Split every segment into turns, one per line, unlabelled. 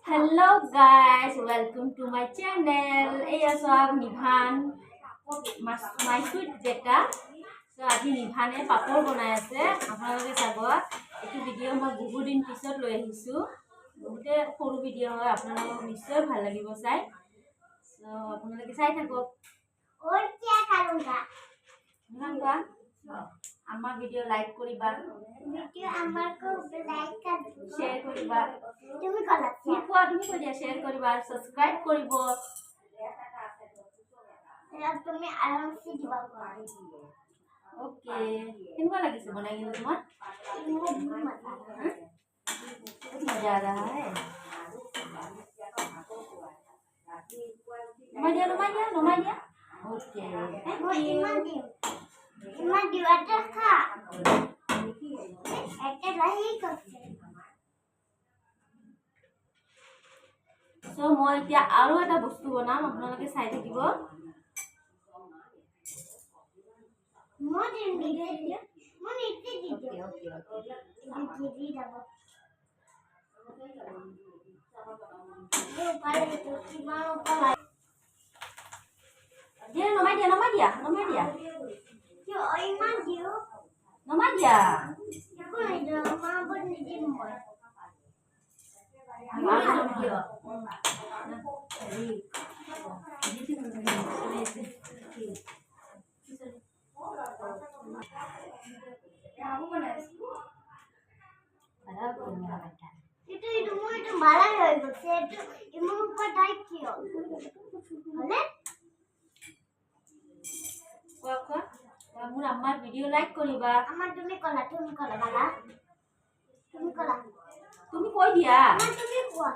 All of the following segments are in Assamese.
Hello guys, welcome to my channel. Eya sob Nibhan, my sweet beta. So আজি নিভানে পাপৰ বনাই আছে আপোনালোকে চাব এইটো ভিডিঅ' মই বহুত দিন পিছত লৈ আহিছো বহুতে সৰু ভিডিঅ' হয় আপোনালোকক নিশ্চয় ভাল লাগিব চাই সো আপোনালোকে চাই থাকক और क्या करूंगा নামবা আমার ভিডিও লাইক করিবা ভিডিও আমারকো লাইক कर शेयर করিবা তুমি কলা তুমি কই দিয়া शेयर করিবা আর সাবস্ক্রাইব করিব আর তুমি আরাম সে দিবা ओके किनको लगी से बनाएंगे तुम्हार मजा आ रहा है नमाजिया ओके इमान दिवाटा खा ऐसे रही करते सो মই এতিয়া আৰু এটা বস্তু বনাম আপোনালোকে চাই থাকিব Modern video. Money video. Okay. Dia nama dia. Yo, iman dia. Nama dia. Aku ada mabuk ni dia mau. Mabuk dia. itu malah ya itu imu pada kio boleh kok kamu আমার ভিডিও লাইক করিবা আমার তুমি কলা বালা তুমি কই দিয়া আমার তুমি কোয়া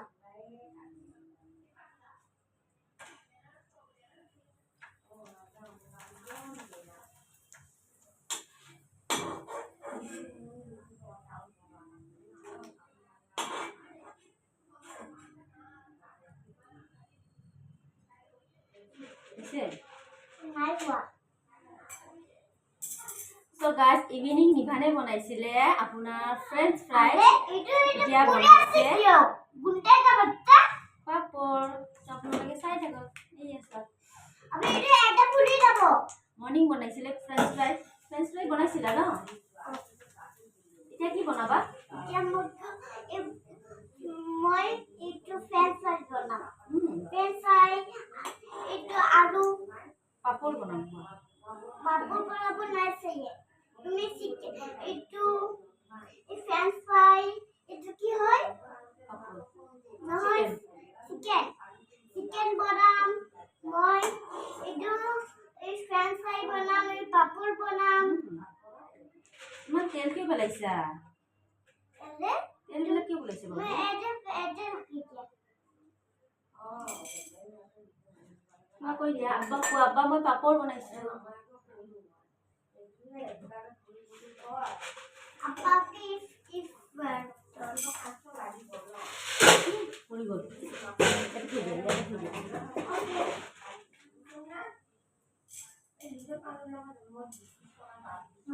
So guys, evening Nibhane বনাইছিলে আপোনাৰ ফ্রেঞ্চ ফ্রাই এতিয়া বনাইছে গুন্টে কা বাচ্চা পাপড় আপোনালোকে চাই থাকক এই আছে আমি এটা পুৰি যাব মর্নিং বনাইছিলে ফ্রেঞ্চ ফ্রাই বনাইছিলা ন এতিয়া কি বনাবা এতিয়া মই একটু ফ্রেঞ্চ ফ্রাই বনাম ফ্রেঞ্চ ফ্রাই একটু আলু পাপড় বানাবো না চাইয়ে তুমি একটু ফ্রেঞ্চ ফ্রাই একটু কি হয় নহয় চিকেন বনাম মই একটু ফ্রেঞ্চ ফ্রাই বনাম পাপড় বনাম মই তেল কি বলাইছা তেল কি বলাইছা মই এটা কি মই কই দিয়া আব্বা মই পাপড় বনাইছো আব্বা কি পড়ি গল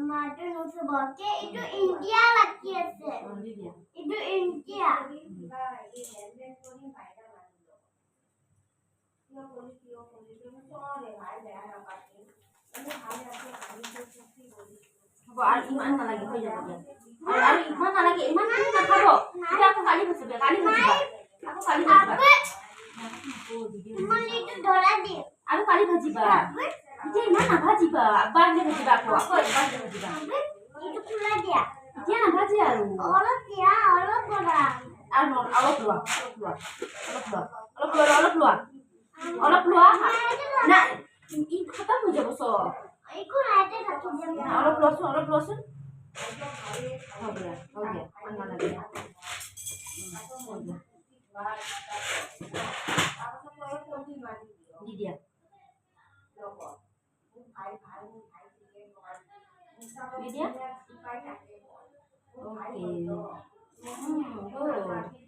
মাটন উঠে বকে এটা ইন্ডিয়া লাগি আছে এটা ইন্ডিয়া আর ইমান নালাগে হয়ে যাবে আর ইমান নালাগে ইমান না খাবো এটা আপু কালি বসবে আপু কালি বসবে মানে একটু ধরা দি আপু কালি ভাজিবা এটা ইমান না ভাজিবা আব্বা আগে ভাজিবা আপু ভাজিবা একটু খুলা দিয়া এটা না ভাজি আর অলপ দিয়া অলপ বড়া আর অলপ লোয়া না ই খতম হয়ে যাবো সব এইকো রাইতে রাখি দেব অলপ লসুন हो गया अन्ना लग गया दीदिया दीदिया ओके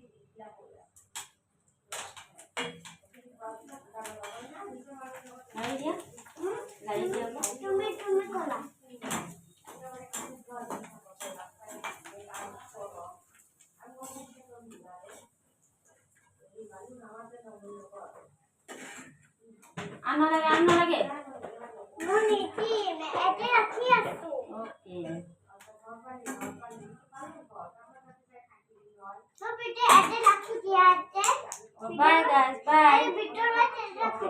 তুমি কলা আনা লাগে
মনি কি এতে রাখি আছো
ওকে
তো বেটে এতে রাখি দিয়াতে
বাই গাইস বাই
এই ভিতরে রাখি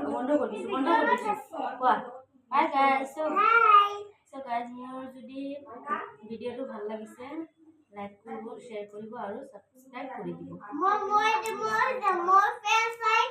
বন্ধ কৰি কোৱা bye guys
hi
so guys মোৰ যদি ভিডিওটো ভাল লাগিছে লাইক কৰিব শ্বেয়াৰ কৰিব আৰু সাবস্ক্ৰাইব কৰি দিব
মই ফেন চাই